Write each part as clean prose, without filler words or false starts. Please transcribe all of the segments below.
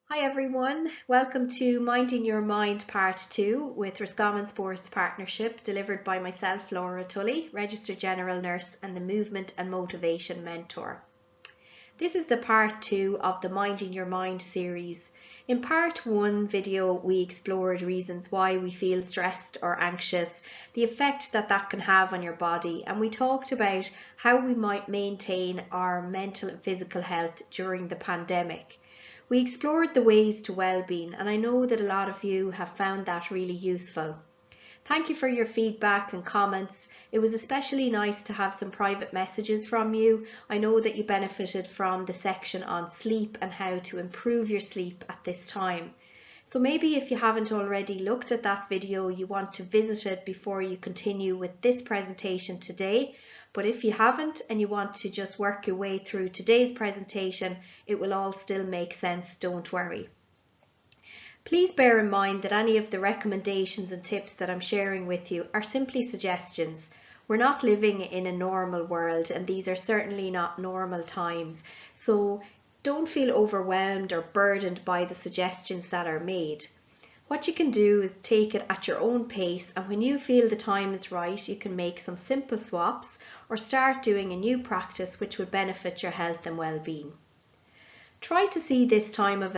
Hi everyone, welcome to Minding Your Mind Part 2 with Roscommon Sports Partnership, delivered by myself, Laura Tully, Registered General Nurse and the Movement and Motivation Mentor. This is the Part 2 of the Minding Your Mind series. In Part 1 video, we explored reasons why we feel stressed or anxious, the effect that can have on your body, and we talked about how we might maintain our mental and physical health during the pandemic. We explored the ways to well-being, and I know that a lot of you have found that really useful. Thank you for your feedback and comments. It was especially nice to have some private messages from you. I know that you benefited from the section on sleep and how to improve your sleep at this time. So maybe if you haven't already looked at that video, you want to visit it before you continue with this presentation today. But if you haven't and you want to just work your way through today's presentation, it will all still make sense, don't worry. Please bear in mind that any of the recommendations and tips that I'm sharing with you are simply suggestions. We're not living in a normal world, and these are certainly not normal times. So don't feel overwhelmed or burdened by the suggestions that are made. What you can do is take it at your own pace, and when you feel the time is right, you can make some simple swaps or start doing a new practice which would benefit your health and well-being. Try to see this time of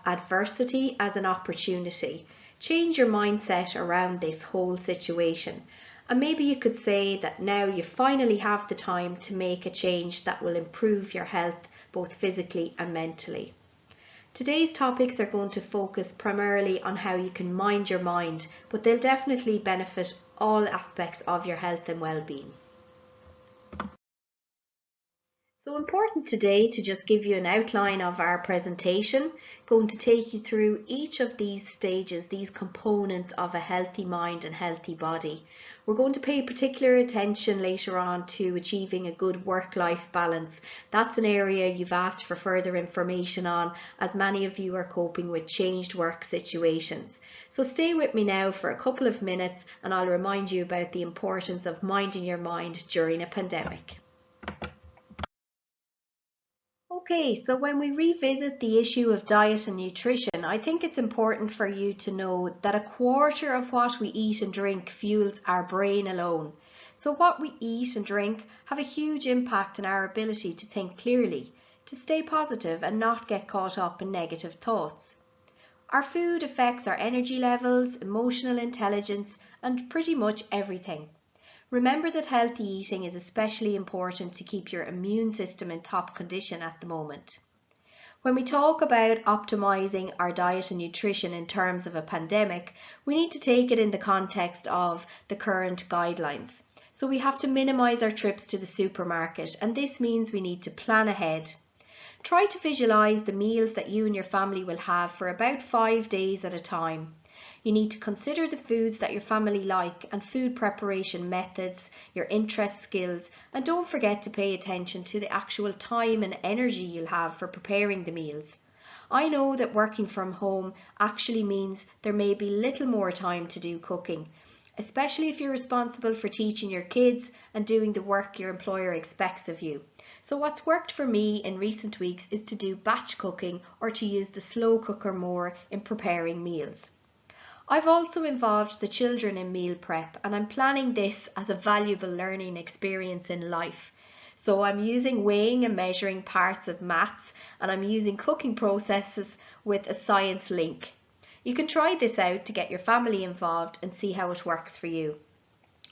adversity as an opportunity. Change your mindset around this whole situation. And maybe you could say that now you finally have the time to make a change that will improve your health, both physically and mentally. Today's topics are going to focus primarily on how you can mind your mind, but they'll definitely benefit all aspects of your health and well-being. So important today to just give you an outline of our presentation, going to take you through each of these stages, these components of a healthy mind and healthy body. We're going to pay particular attention later on to achieving a good work-life balance. That's an area you've asked for further information on, as many of you are coping with changed work situations. So stay with me now for a couple of minutes and I'll remind you about the importance of minding your mind during a pandemic. Okay, so when we revisit the issue of diet and nutrition, I think it's important for you to know that a quarter of what we eat and drink fuels our brain alone. So what we eat and drink have a huge impact on our ability to think clearly, to stay positive and not get caught up in negative thoughts. Our food affects our energy levels, emotional intelligence, and pretty much everything. Remember that healthy eating is especially important to keep your immune system in top condition at the moment. When we talk about optimizing our diet and nutrition in terms of a pandemic, we need to take it in the context of the current guidelines. So we have to minimize our trips to the supermarket, and this means we need to plan ahead. Try to visualize the meals that you and your family will have for about 5 days at a time. You need to consider the foods that your family like and food preparation methods, your interest skills, and don't forget to pay attention to the actual time and energy you'll have for preparing the meals. I know that working from home actually means there may be little more time to do cooking, especially if you're responsible for teaching your kids and doing the work your employer expects of you. So what's worked for me in recent weeks is to do batch cooking or to use the slow cooker more in preparing meals. I've also involved the children in meal prep, and I'm planning this as a valuable learning experience in life. So I'm using weighing and measuring parts of maths, and I'm using cooking processes with a science link. You can try this out to get your family involved and see how it works for you.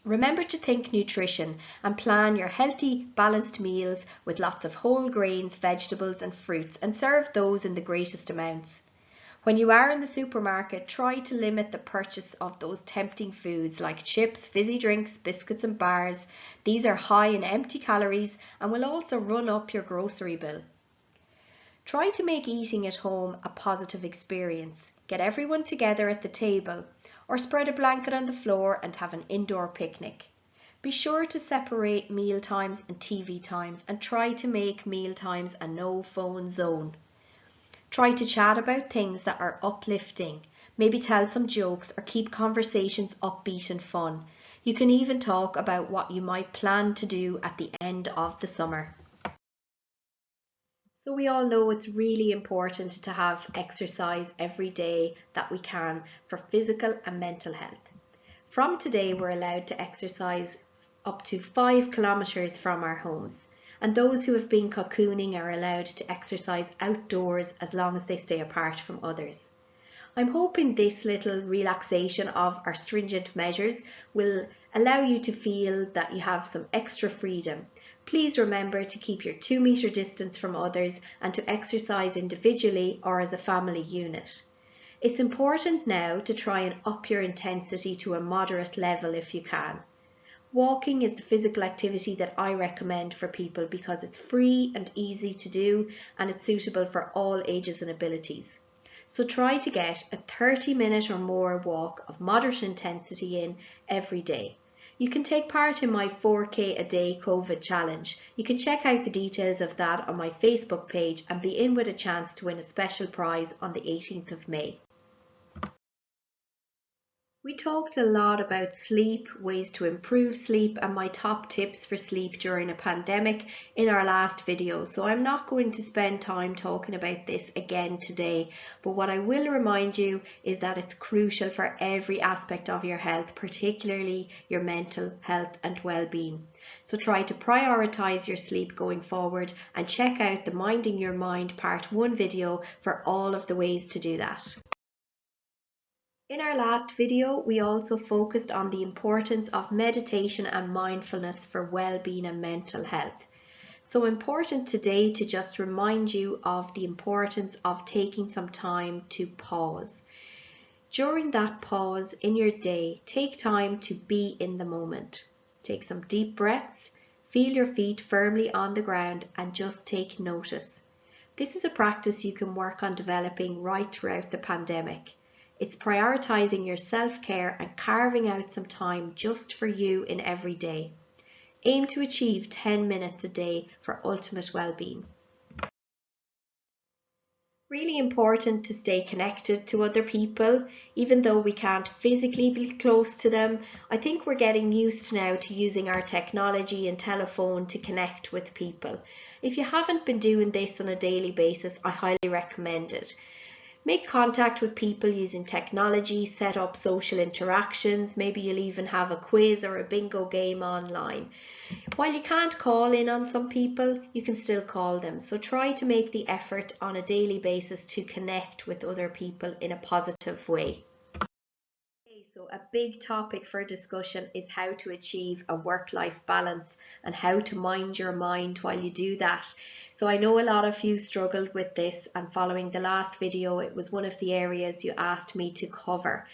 Remember to think nutrition and plan your healthy, balanced meals with lots of whole grains, vegetables and fruits, and serve those in the greatest amounts. When you are in the supermarket, try to limit the purchase of those tempting foods like chips, fizzy drinks, biscuits and bars. These are high in empty calories and will also run up your grocery bill. Try to make eating at home a positive experience. Get everyone together at the table or spread a blanket on the floor and have an indoor picnic. Be sure to separate meal times and TV times and try to make meal times a no phone zone. Try to chat about things that are uplifting, maybe tell some jokes or keep conversations upbeat and fun. You can even talk about what you might plan to do at the end of the summer. So we all know it's really important to have exercise every day that we can for physical and mental health. From today, we're allowed to exercise up to 5 kilometres from our homes. And those who have been cocooning are allowed to exercise outdoors as long as they stay apart from others. I'm hoping this little relaxation of our stringent measures will allow you to feel that you have some extra freedom. Please remember to keep your 2-metre distance from others and to exercise individually or as a family unit. It's important now to try and up your intensity to a moderate level if you can. Walking is the physical activity that I recommend for people because it's free and easy to do and it's suitable for all ages and abilities. So try to get a 30-minute or more walk of moderate intensity in every day. You can take part in my 4K a day COVID challenge. You can check out the details of that on my Facebook page and be in with a chance to win a special prize on the 18th of May. We talked a lot about sleep, ways to improve sleep, and my top tips for sleep during a pandemic in our last video. So I'm not going to spend time talking about this again today, but what I will remind you is that it's crucial for every aspect of your health, particularly your mental health and well-being. So try to prioritize your sleep going forward and check out the Minding Your Mind Part 1 video for all of the ways to do that. In our last video, we also focused on the importance of meditation and mindfulness for well-being and mental health. So important today to just remind you of the importance of taking some time to pause. During that pause in your day, take time to be in the moment. Take some deep breaths, feel your feet firmly on the ground and just take notice. This is a practice you can work on developing right throughout the pandemic. It's prioritising your self-care and carving out some time just for you in every day. Aim to achieve 10 minutes a day for ultimate well-being. Really important to stay connected to other people, even though we can't physically be close to them. I think we're getting used now to using our technology and telephone to connect with people. If you haven't been doing this on a daily basis, I highly recommend it. Make contact with people using technology, set up social interactions, maybe you'll even have a quiz or a bingo game online. While you can't call in on some people, you can still call them. So try to make the effort on a daily basis to connect with other people in a positive way. So a big topic for discussion is how to achieve a work-life balance and how to mind your mind while you do that. So I know a lot of you struggled with this, and following the last video, it was one of the areas you asked me to cover.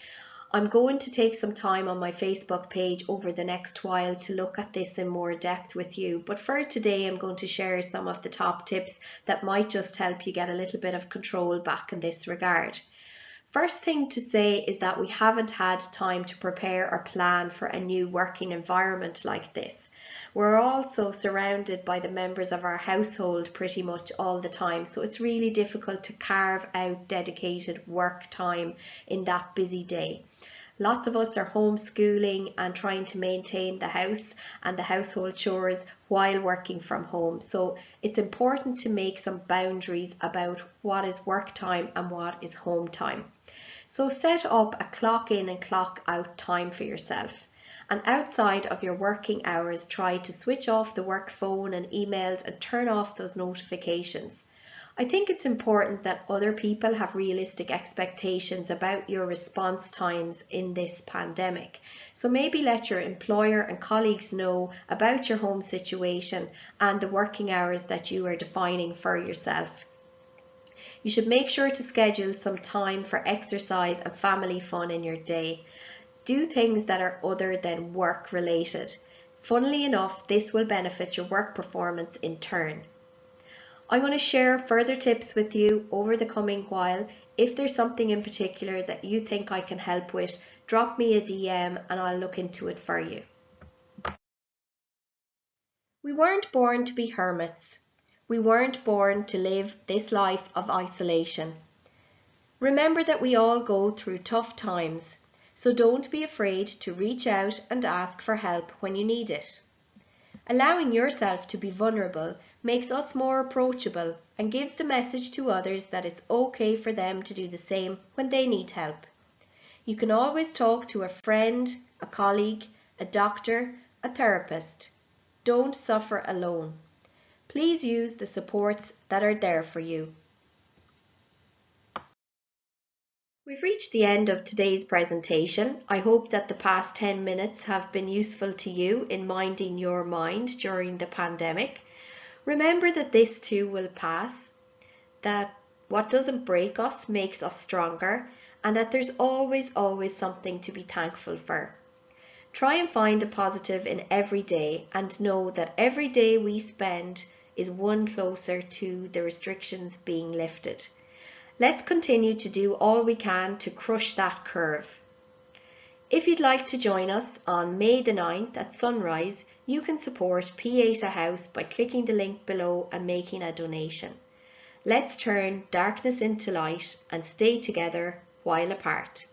I'm going to take some time on my Facebook page over the next while to look at this in more depth with you. But for today, I'm going to share some of the top tips that might just help you get a little bit of control back in this regard. First thing to say is that we haven't had time to prepare or plan for a new working environment like this. We're also surrounded by the members of our household pretty much all the time, so it's really difficult to carve out dedicated work time in that busy day. Lots of us are homeschooling and trying to maintain the house and the household chores while working from home. So it's important to make some boundaries about what is work time and what is home time. So set up a clock in and clock out time for yourself. And outside of your working hours, try to switch off the work phone and emails and turn off those notifications. I think it's important that other people have realistic expectations about your response times in this pandemic. So maybe let your employer and colleagues know about your home situation and the working hours that you are defining for yourself. You should make sure to schedule some time for exercise and family fun in your day. Do things that are other than work related. Funnily enough, this will benefit your work performance in turn. I'm going to share further tips with you over the coming while. If there's something in particular that you think I can help with, drop me a DM and I'll look into it for you. We weren't born to be hermits. We weren't born to live this life of isolation. Remember that we all go through tough times, so don't be afraid to reach out and ask for help when you need it. Allowing yourself to be vulnerable makes us more approachable and gives the message to others that it's okay for them to do the same when they need help. You can always talk to a friend, a colleague, a doctor, a therapist. Don't suffer alone. Please use the supports that are there for you. We've reached the end of today's presentation. I hope that the past 10 minutes have been useful to you in minding your mind during the pandemic. Remember that this too will pass, that what doesn't break us makes us stronger, and that there's always something to be thankful for. Try and find a positive in every day and know that every day we spend is one closer to the restrictions being lifted. Let's continue to do all we can to crush that curve. If you'd like to join us on May the 9th at sunrise, you can support P8 House by clicking the link below and making a donation. Let's turn darkness into light and stay together while apart.